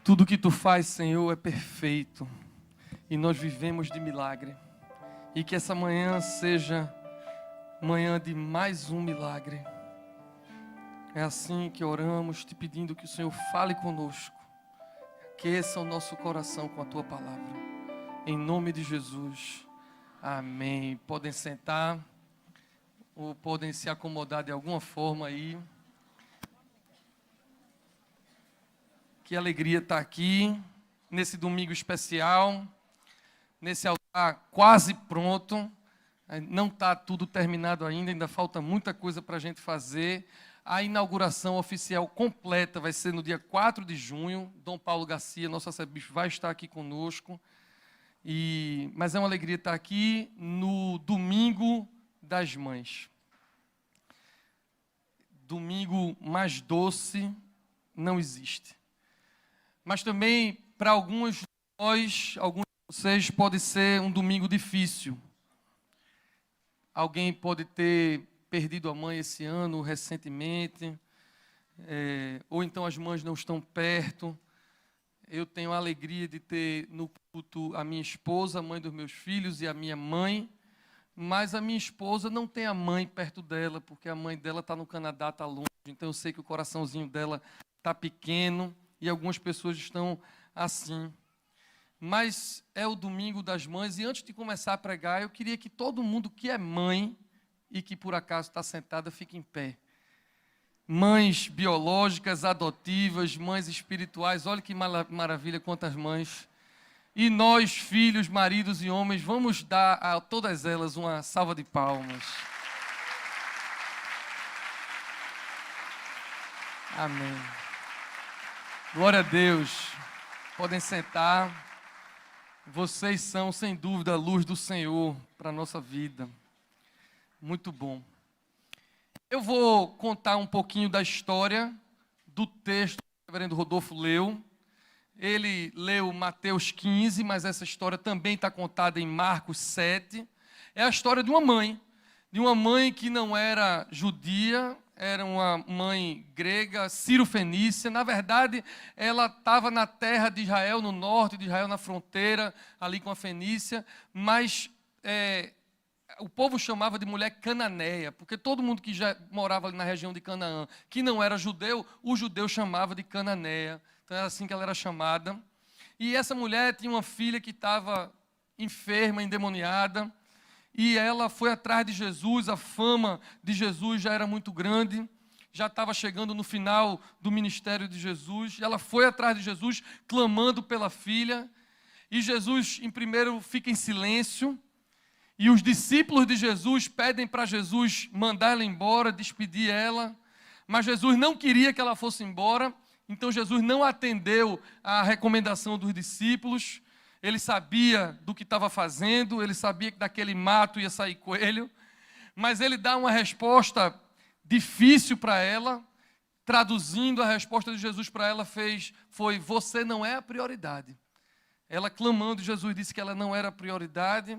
Tudo que Tu faz, Senhor, é perfeito. E nós vivemos de milagre. E que essa manhã seja manhã de mais um milagre. É assim que oramos, te pedindo que o Senhor fale conosco. Aqueça o nosso coração com a Tua palavra. Em nome de Jesus. Amém. Podem sentar. Ou podem se acomodar de alguma forma aí. Que alegria estar aqui, nesse domingo especial, nesse altar quase pronto. Não está tudo terminado ainda falta muita coisa para a gente fazer. A inauguração oficial completa vai ser no dia 4 de junho. Dom Paulo Garcia, nosso arcebispo, vai estar aqui conosco. Mas é uma alegria estar aqui no Domingo das Mães. Domingo mais doce não existe. Mas também, para alguns de nós, alguns de vocês, pode ser um domingo difícil. Alguém pode ter perdido a mãe esse ano, recentemente, ou então as mães não estão perto. Eu tenho a alegria de ter no culto a minha esposa, a mãe dos meus filhos, e a minha mãe, mas a minha esposa não tem a mãe perto dela, porque a mãe dela está no Canadá, está longe, então eu sei que o coraçãozinho dela está pequeno, e algumas pessoas estão assim. Mas é o Domingo das Mães, e antes de começar a pregar, eu queria que todo mundo que é mãe e que por acaso está sentada, fique em pé. Mães biológicas, adotivas, mães espirituais, olha que maravilha, quantas mães. E nós, filhos, maridos e homens, vamos dar a todas elas uma salva de palmas. Amém. Glória a Deus. Podem sentar. Vocês são, sem dúvida, a luz do Senhor para a nossa vida. Muito bom. Eu vou contar um pouquinho da história do texto que o reverendo Rodolfo leu. Ele leu Mateus 15, mas essa história também está contada em Marcos 7. É a história de uma mãe que não era judia, era uma mãe grega, Ciro-fenícia. Na verdade, ela estava na terra de Israel, no norte de Israel, na fronteira, ali com a Fenícia, mas o povo chamava de mulher cananeia, porque todo mundo que já morava ali na região de Canaã, que não era judeu, o judeu chamava de cananeia. Então era assim que ela era chamada. E essa mulher tinha uma filha que estava enferma, endemoniada, e ela foi atrás de Jesus. A fama de Jesus já era muito grande, já estava chegando no final do ministério de Jesus. Ela foi atrás de Jesus, clamando pela filha, e Jesus, em primeiro, fica em silêncio, e os discípulos de Jesus pedem para Jesus mandar ela embora, despedir ela, mas Jesus não queria que ela fosse embora, então Jesus não atendeu à recomendação dos discípulos. Ele sabia do que estava fazendo, ele sabia que daquele mato ia sair coelho, mas ele dá uma resposta difícil para ela. Traduzindo, a resposta de Jesus para ela foi: você não é a prioridade. Ela clamando, Jesus disse que ela não era a prioridade,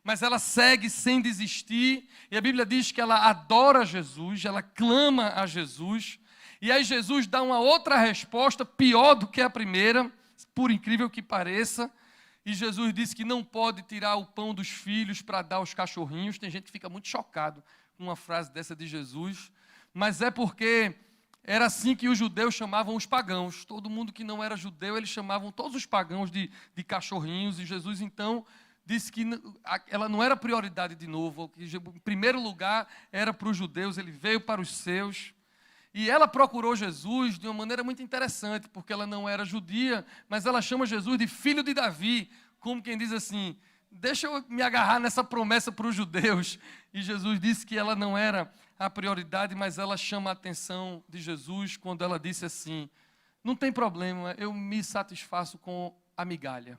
mas ela segue sem desistir, e a Bíblia diz que ela adora Jesus, ela clama a Jesus, e aí Jesus dá uma outra resposta, pior do que a primeira, por incrível que pareça. E Jesus disse que não pode tirar o pão dos filhos para dar aos cachorrinhos. Tem gente que fica muito chocado com uma frase dessa de Jesus, mas é porque era assim que os judeus chamavam os pagãos. Todo mundo que não era judeu, eles chamavam todos os pagãos de cachorrinhos, e Jesus então disse que ela não era prioridade de novo, que em primeiro lugar era para os judeus, ele veio para os seus. E ela procurou Jesus de uma maneira muito interessante, porque ela não era judia, mas ela chama Jesus de filho de Davi, como quem diz assim: deixa eu me agarrar nessa promessa para os judeus. E Jesus disse que ela não era a prioridade, mas ela chama a atenção de Jesus quando ela disse assim: não tem problema, eu me satisfaço com a migalha.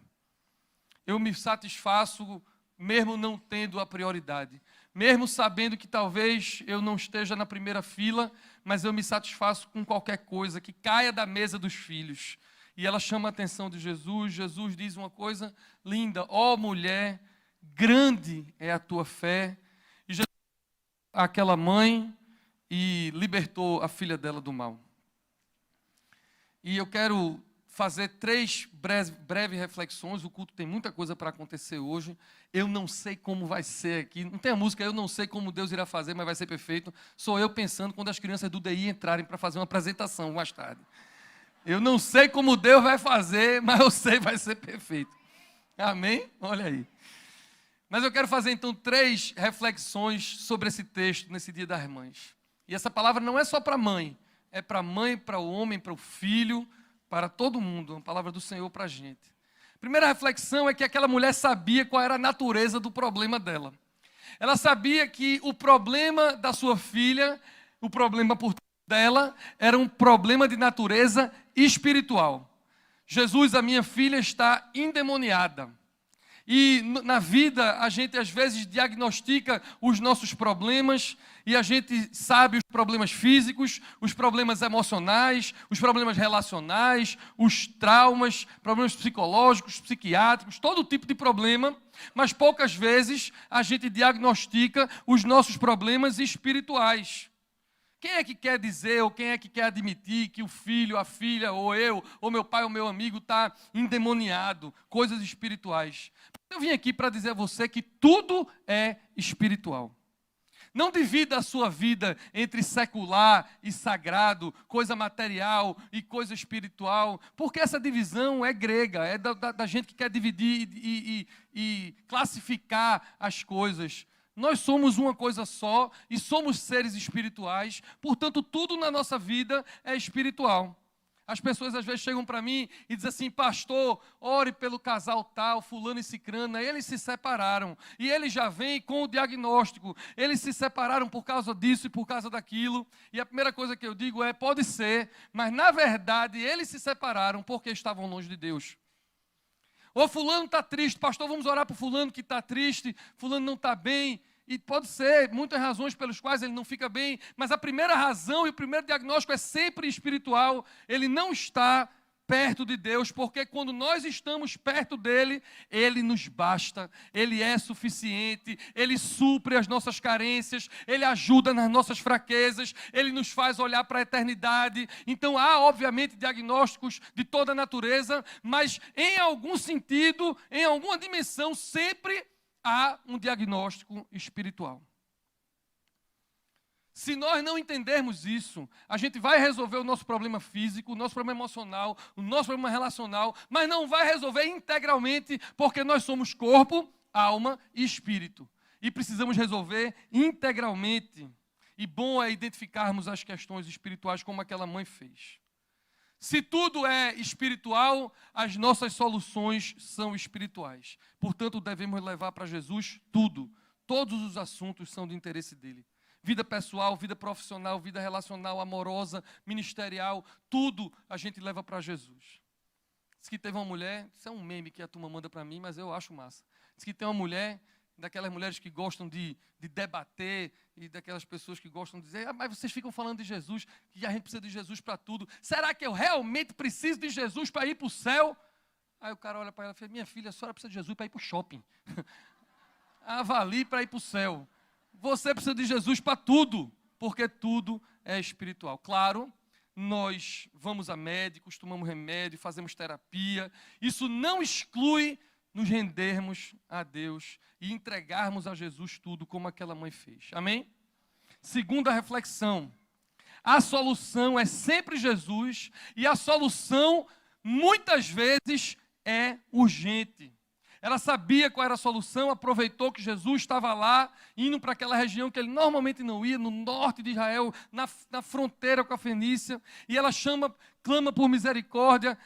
Eu me satisfaço mesmo não tendo a prioridade. Mesmo sabendo que talvez eu não esteja na primeira fila, mas eu me satisfaço com qualquer coisa que caia da mesa dos filhos. E ela chama a atenção de Jesus. Jesus diz uma coisa linda: ó mulher, grande é a tua fé. E Jesus aquela mãe e libertou a filha dela do mal. E eu quero fazer 3 breves reflexões. O culto tem muita coisa para acontecer hoje. Eu não sei como vai ser aqui. Não tem a música, eu não sei como Deus irá fazer, mas vai ser perfeito. Sou eu pensando quando as crianças do DI entrarem para fazer uma apresentação mais tarde. Eu não sei como Deus vai fazer, mas eu sei que vai ser perfeito. Amém? Olha aí. Mas eu quero fazer então 3 reflexões sobre esse texto nesse Dia das Mães. E essa palavra não é só para a mãe, é para a mãe, para o homem, para o filho, para todo mundo, uma palavra do Senhor para a gente. A primeira reflexão é que aquela mulher sabia qual era a natureza do problema dela. Ela sabia que o problema da sua filha, o problema por dela, era um problema de natureza espiritual. Jesus, a minha filha, está endemoniada. E na vida, a gente às vezes diagnostica os nossos problemas e a gente sabe os problemas físicos, os problemas emocionais, os problemas relacionais, os traumas, problemas psicológicos, psiquiátricos, todo tipo de problema, mas poucas vezes a gente diagnostica os nossos problemas espirituais. Quem é que quer dizer ou quem é que quer admitir que o filho, a filha, ou eu, ou meu pai, ou meu amigo está endemoniado, coisas espirituais? Eu vim aqui para dizer a você que tudo é espiritual. Não divida a sua vida entre secular e sagrado, coisa material e coisa espiritual, porque essa divisão é grega, é da gente que quer dividir e classificar as coisas. Nós somos uma coisa só e somos seres espirituais, portanto, tudo na nossa vida é espiritual. As pessoas às vezes chegam para mim e dizem assim: pastor, ore pelo casal tal, fulano e cicrana, eles se separaram. E ele já vem com o diagnóstico, eles se separaram por causa disso e por causa daquilo. E a primeira coisa que eu digo é: pode ser, mas na verdade eles se separaram porque estavam longe de Deus. Ou fulano está triste, pastor, vamos orar para o fulano que está triste, fulano não está bem. E pode ser muitas razões pelas quais ele não fica bem, mas a primeira razão e o primeiro diagnóstico é sempre espiritual. Ele não está perto de Deus, porque quando nós estamos perto dele, ele nos basta, ele é suficiente, ele supre as nossas carências, ele ajuda nas nossas fraquezas, ele nos faz olhar para a eternidade. Então há, obviamente, diagnósticos de toda a natureza, mas em algum sentido, em alguma dimensão, sempre há um diagnóstico espiritual. Se nós não entendermos isso, a gente vai resolver o nosso problema físico, o nosso problema emocional, o nosso problema relacional, mas não vai resolver integralmente, porque nós somos corpo, alma e espírito. E precisamos resolver integralmente. E bom é identificarmos as questões espirituais como aquela mãe fez. Se tudo é espiritual, as nossas soluções são espirituais. Portanto, devemos levar para Jesus tudo. Todos os assuntos são de interesse dele. Vida pessoal, vida profissional, vida relacional, amorosa, ministerial, tudo a gente leva para Jesus. Diz que teve uma mulher, isso é um meme que a turma manda para mim, mas eu acho massa. Diz que tem uma mulher, daquelas mulheres que gostam de debater, e daquelas pessoas que gostam de dizer: mas vocês ficam falando de Jesus, que a gente precisa de Jesus para tudo. Será que eu realmente preciso de Jesus para ir para o céu? Aí o cara olha para ela e fala: minha filha, a senhora precisa de Jesus para ir para o shopping. Avalie para ir para o céu. Você precisa de Jesus para tudo, porque tudo é espiritual. Claro, nós vamos a médicos, tomamos remédio, fazemos terapia. Isso não exclui nos rendermos a Deus e entregarmos a Jesus tudo, como aquela mãe fez. Amém? Segunda reflexão: a solução é sempre Jesus e a solução, muitas vezes, é urgente. Ela sabia qual era a solução, aproveitou que Jesus estava lá, indo para aquela região que ele normalmente não ia, no norte de Israel, na fronteira com a Fenícia, e ela clama por misericórdia.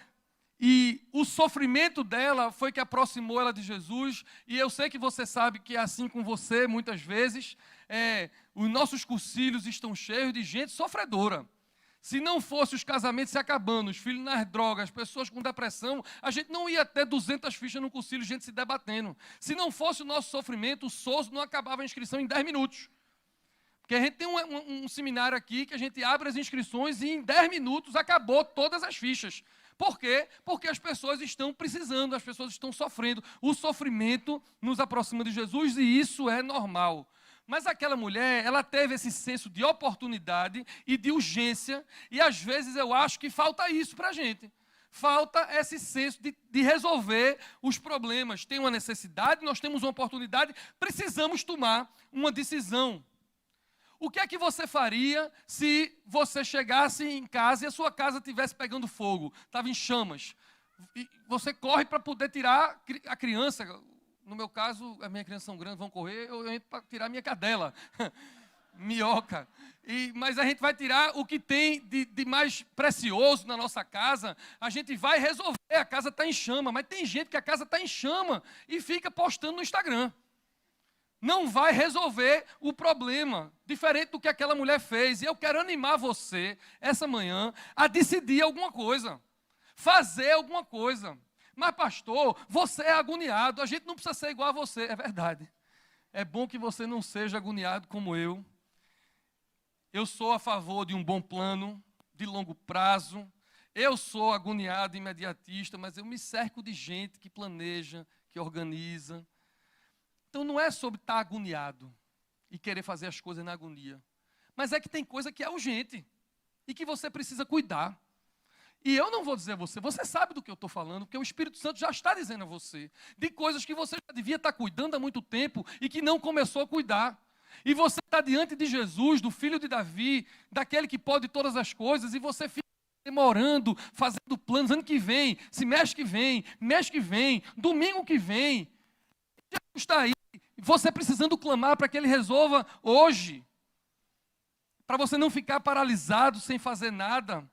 E o sofrimento dela foi que aproximou ela de Jesus. E eu sei que você sabe que é assim com você, muitas vezes. Os nossos cursilhos estão cheios de gente sofredora. Se não fosse os casamentos se acabando, os filhos nas drogas, pessoas com depressão, a gente não ia ter 200 fichas no cursilho, gente se debatendo. Se não fosse o nosso sofrimento, o SOS não acabava a inscrição em 10 minutos. Porque a gente tem um seminário aqui que a gente abre as inscrições e em 10 minutos acabou todas as fichas. Por quê? Porque as pessoas estão precisando, as pessoas estão sofrendo. O sofrimento nos aproxima de Jesus e isso é normal. Mas aquela mulher, ela teve esse senso de oportunidade e de urgência, e às vezes eu acho que falta isso para a gente. falta esse senso de resolver os problemas. Tem uma necessidade, nós temos uma oportunidade, precisamos tomar uma decisão. O que é que você faria se você chegasse em casa e a sua casa estivesse pegando fogo, estava em chamas? E você corre para poder tirar a criança. No meu caso, as minhas crianças são grandes, vão correr, eu entro para tirar a minha cadela. Minhoca. Mas a gente vai tirar o que tem de mais precioso na nossa casa, a gente vai resolver, a casa está em chama, mas tem gente que a casa está em chama e fica postando no Instagram. Não vai resolver o problema, diferente do que aquela mulher fez. E eu quero animar você, essa manhã, a decidir alguma coisa, fazer alguma coisa. Mas pastor, você é agoniado, a gente não precisa ser igual a você, é verdade. É bom que você não seja agoniado como eu. Eu sou a favor de um bom plano, de longo prazo. Eu sou agoniado, imediatista, mas eu me cerco de gente que planeja, que organiza. Então não é sobre estar agoniado e querer fazer as coisas na agonia. Mas é que tem coisa que é urgente e que você precisa cuidar. E eu não vou dizer a você, você sabe do que eu estou falando, porque o Espírito Santo já está dizendo a você, de coisas que você já devia estar cuidando há muito tempo e que não começou a cuidar. E você está diante de Jesus, do filho de Davi, daquele que pode todas as coisas, e você fica demorando, fazendo planos, ano que vem, mês que vem, domingo que vem. Jesus está aí, você precisando clamar para que Ele resolva hoje, para você não ficar paralisado, sem fazer nada.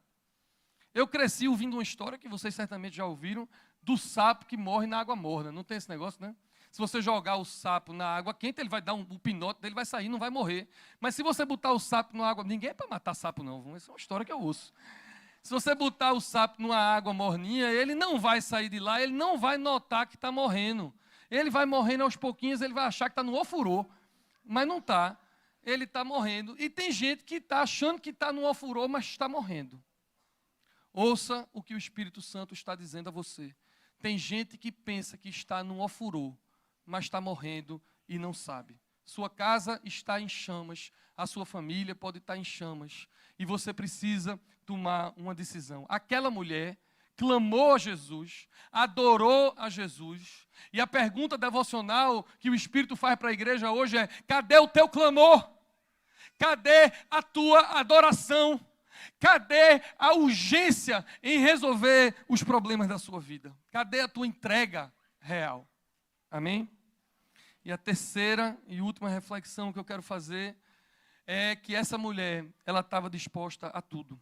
Eu cresci ouvindo uma história que vocês certamente já ouviram, do sapo que morre na água morna. Não tem esse negócio, né? Se você jogar o sapo na água quente, ele vai dar o pinote dele, vai sair, não vai morrer. Mas se você botar o sapo na água... Ninguém é para matar sapo, não. Essa é uma história que eu ouço. Se você botar o sapo numa água morninha, ele não vai sair de lá, ele não vai notar que está morrendo. Ele vai morrendo aos pouquinhos, ele vai achar que está no ofurô. Mas não está. Ele está morrendo. E tem gente que está achando que está no ofurô, mas está morrendo. Ouça o que o Espírito Santo está dizendo a você. Tem gente que pensa que está num ofurô, mas está morrendo e não sabe. Sua casa está em chamas, a sua família pode estar em chamas, e você precisa tomar uma decisão. Aquela mulher clamou a Jesus, adorou a Jesus, e a pergunta devocional que o Espírito faz para a igreja hoje é: cadê o teu clamor? Cadê a tua adoração? Cadê a urgência em resolver os problemas da sua vida? Cadê a tua entrega real? Amém? E a terceira e última reflexão que eu quero fazer é que essa mulher, ela estava disposta a tudo.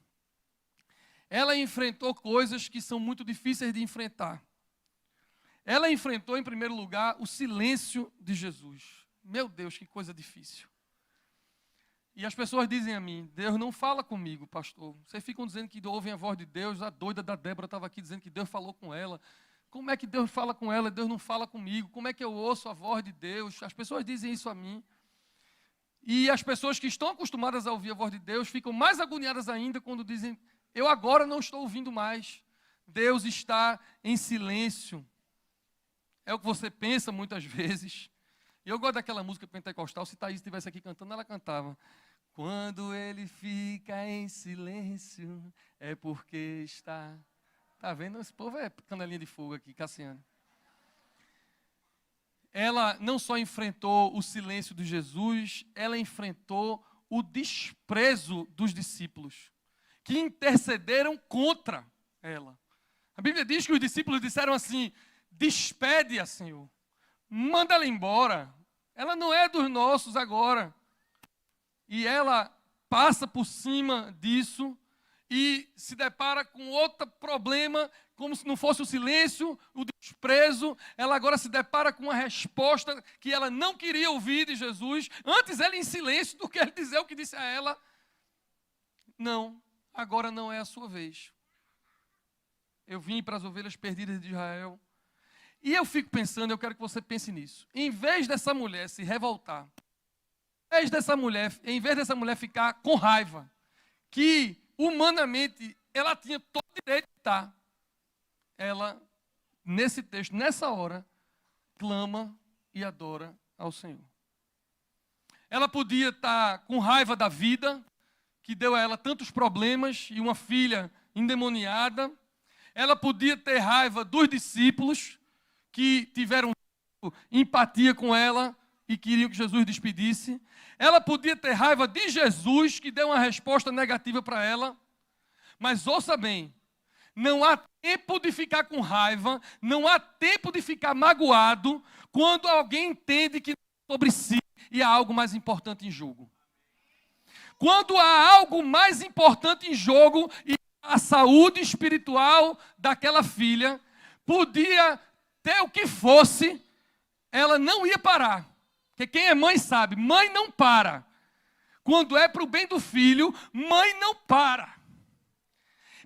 Ela enfrentou coisas que são muito difíceis de enfrentar. Ela enfrentou, em primeiro lugar, o silêncio de Jesus. Meu Deus, que coisa difícil. E as pessoas dizem a mim: Deus não fala comigo, pastor. Vocês ficam dizendo que ouvem a voz de Deus. A doida da Débora estava aqui dizendo que Deus falou com ela. Como é que Deus fala com ela e Deus não fala comigo? Como é que eu ouço a voz de Deus? As pessoas dizem isso a mim. E as pessoas que estão acostumadas a ouvir a voz de Deus ficam mais agoniadas ainda quando dizem: eu agora não estou ouvindo mais. Deus está em silêncio. É o que você pensa muitas vezes. E eu gosto daquela música pentecostal. Se Thaís estivesse aqui cantando, ela cantava: quando ele fica em silêncio, é porque está... Está vendo? Esse povo é canelinha de fogo aqui, Cassiano. Ela não só enfrentou o silêncio de Jesus, ela enfrentou o desprezo dos discípulos, que intercederam contra ela. A Bíblia diz que os discípulos disseram assim: despede-a, Senhor, manda ela embora, ela não é dos nossos agora. E ela passa por cima disso e se depara com outro problema, como se não fosse o silêncio, o desprezo. Ela agora se depara com uma resposta que ela não queria ouvir de Jesus. Antes ela em silêncio do que ele dizer o que disse a ela: não, agora não é a sua vez. Eu vim para as ovelhas perdidas de Israel. E eu fico pensando, eu quero que você pense nisso. Em vez dessa mulher se revoltar, em vez dessa mulher ficar com raiva, que humanamente ela tinha todo o direito de estar, ela, nesse texto, nessa hora, clama e adora ao Senhor. Ela podia estar com raiva da vida, que deu a ela tantos problemas, e uma filha endemoniada. ela podia ter raiva dos discípulos que tiveram empatia com ela e queriam que Jesus despedisse. Ela podia ter raiva de Jesus, que deu uma resposta negativa para ela. Mas ouça bem, não há tempo de ficar com raiva, não há tempo de ficar magoado quando alguém entende que sobre si e há algo mais importante em jogo. Quando há algo mais importante em jogo e a saúde espiritual daquela filha, podia ter o que fosse, ela não ia parar. Porque quem é mãe sabe, mãe não para. Quando é para o bem do filho, mãe não para.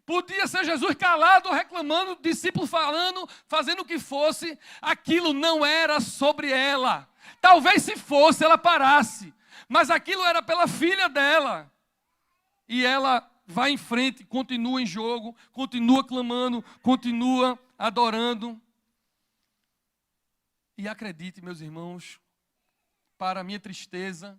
Podia ser Jesus calado, reclamando, discípulo falando, fazendo o que fosse, aquilo não era sobre ela. Talvez se fosse, ela parasse. Mas aquilo era pela filha dela. E ela vai em frente, continua em jogo, continua clamando, continua adorando. E acredite, meus irmãos, para a minha tristeza,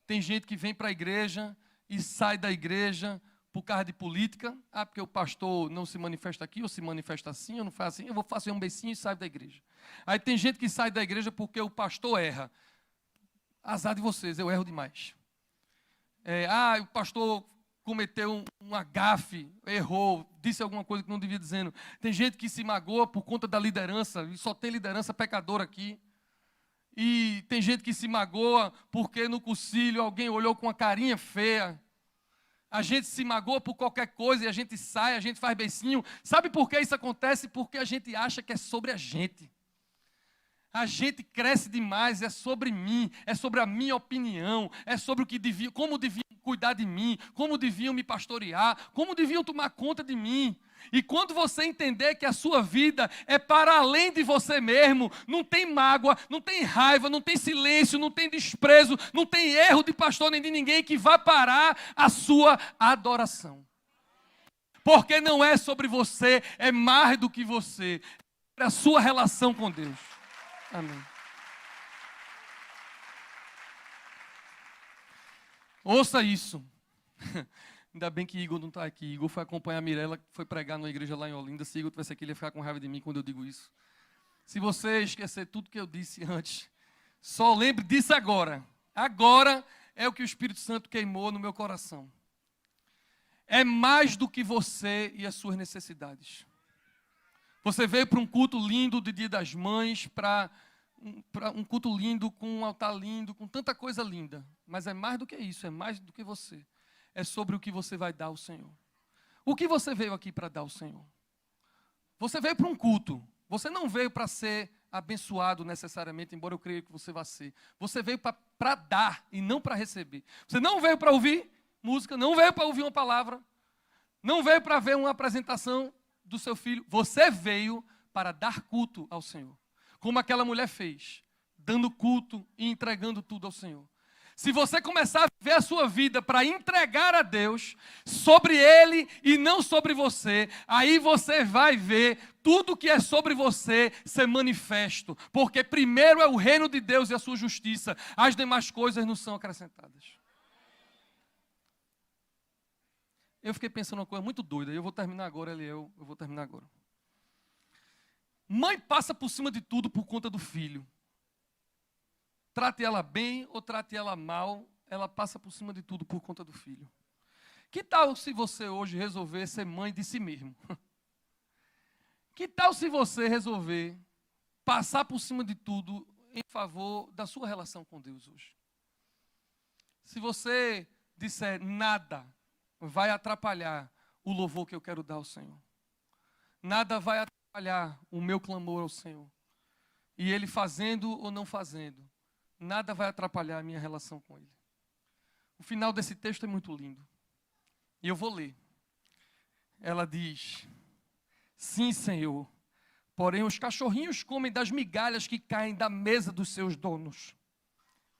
tem gente que vem para a igreja e sai da igreja por causa de política. Ah, porque o pastor não se manifesta aqui, ou se manifesta assim, ou não faz assim, eu vou fazer um beicinho e saio da igreja. Aí tem gente que sai da igreja porque o pastor erra. Azar de vocês, eu erro demais. O pastor cometeu um agafe, errou, disse alguma coisa que não devia dizendo. Tem gente que se magoa por conta da liderança, e só tem liderança pecadora aqui. E tem gente que se magoa porque no concílio alguém olhou com uma carinha feia. A gente se magoa por qualquer coisa e a gente sai, a gente faz beicinho. Sabe por que isso acontece? Porque a gente acha que é sobre a gente. A gente cresce demais, é sobre mim, é sobre a minha opinião, é sobre o que devia, como deviam cuidar de mim, como deviam me pastorear, como deviam tomar conta de mim. E quando você entender que a sua vida é para além de você mesmo, não tem mágoa, não tem raiva, não tem silêncio, não tem desprezo, não tem erro de pastor nem de ninguém que vá parar a sua adoração. Porque não é sobre você, é mais do que você, é a sua relação com Deus. Amém. Ouça isso. Ainda bem que Igor não está aqui. Igor foi acompanhar a Mirella, que foi pregar numa igreja lá em Olinda. Se Igor tivesse aqui, ele ia ficar com raiva de mim quando eu digo isso. Se você esquecer tudo que eu disse antes, só lembre disso agora. Agora é o que o Espírito Santo queimou no meu coração. É mais do que você e as suas necessidades. Você veio para um culto lindo de Dia das Mães, para um culto lindo, com um altar lindo, com tanta coisa linda. Mas é mais do que isso, é mais do que você. É sobre o que você vai dar ao Senhor. O que você veio aqui para dar ao Senhor? Você veio para um culto. Você não veio para ser abençoado necessariamente, embora eu creia que você vá ser. Você veio para dar e não para receber. Você não veio para ouvir música, não veio para ouvir uma palavra, não veio para ver uma apresentação do seu filho. Você veio para dar culto ao Senhor. Como aquela mulher fez, dando culto e entregando tudo ao Senhor. Se você começar a viver a sua vida para entregar a Deus, sobre Ele e não sobre você, aí você vai ver tudo que é sobre você ser manifesto. Porque primeiro é o reino de Deus e a sua justiça. As demais coisas não são acrescentadas. Eu fiquei pensando uma coisa muito doida, e eu vou terminar agora, eu vou terminar agora. Mãe passa por cima de tudo por conta do filho. Trate ela bem ou trate ela mal, ela passa por cima de tudo por conta do filho. Que tal se você hoje resolver ser mãe de si mesmo? Que tal se você resolver passar por cima de tudo em favor da sua relação com Deus hoje? Se você disser nada vai atrapalhar o louvor que eu quero dar ao Senhor. Nada vai atrapalhar o meu clamor ao Senhor. E Ele fazendo ou não fazendo, nada vai atrapalhar a minha relação com Ele. O final desse texto é muito lindo. E eu vou ler. Ela diz: sim, Senhor, porém os cachorrinhos comem das migalhas que caem da mesa dos seus donos.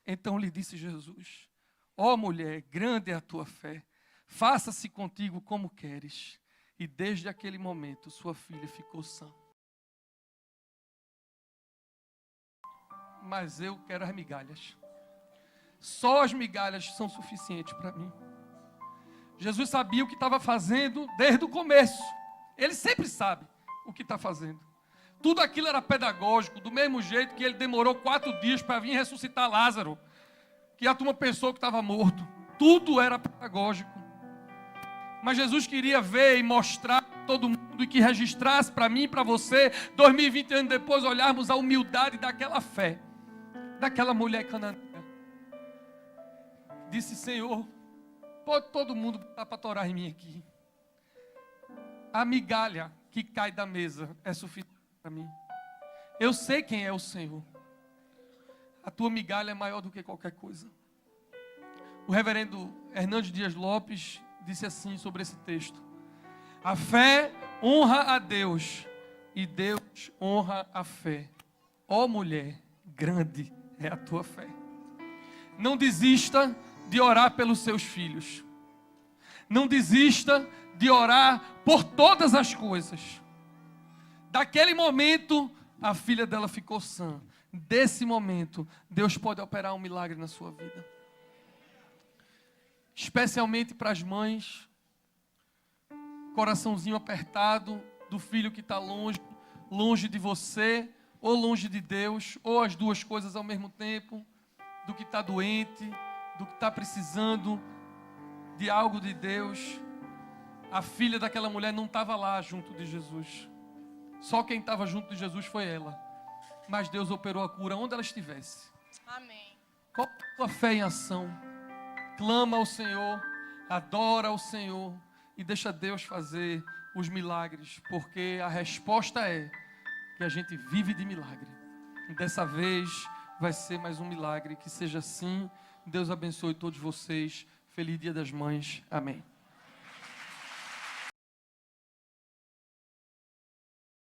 Então lhe disse Jesus: ó mulher, grande é a tua fé. Faça-se contigo como queres. E desde aquele momento, sua filha ficou sã. Mas eu quero as migalhas. Só as migalhas são suficientes para mim. Jesus sabia o que estava fazendo desde o começo. Ele sempre sabe o que está fazendo. Tudo aquilo era pedagógico, do mesmo jeito que ele demorou 4 dias para vir ressuscitar Lázaro, que a turma pensou que estava morto. Tudo era pedagógico. Mas Jesus queria ver e mostrar a todo mundo e que registrasse para mim e para você, 2020 anos depois, olharmos a humildade daquela fé, daquela mulher cananeia. Disse: Senhor, pode todo mundo botar para torar em mim aqui. A migalha que cai da mesa é suficiente para mim. Eu sei quem é o Senhor. A tua migalha é maior do que qualquer coisa. O reverendo Hernandes Dias Lopes disse assim sobre esse texto: a fé honra a Deus e Deus honra a fé. Ó mulher, grande é a tua fé. Não desista de orar pelos seus filhos. Não desista de orar por todas as coisas. Daquele momento, a filha dela ficou sã. Desse momento, Deus pode operar um milagre na sua vida. Especialmente para as mães, coraçãozinho apertado do filho que está longe, longe de você, ou longe de Deus, ou as duas coisas ao mesmo tempo, do que está doente, do que está precisando de algo de Deus. A filha daquela mulher não estava lá junto de Jesus. Só quem estava junto de Jesus foi ela. Mas Deus operou a cura onde ela estivesse. Amém. Coloca a tua fé em ação. Clama ao Senhor, adora ao Senhor e deixa Deus fazer os milagres, porque a resposta é que a gente vive de milagre. E dessa vez vai ser mais um milagre. Que seja assim. Deus abençoe todos vocês. Feliz Dia das Mães. Amém.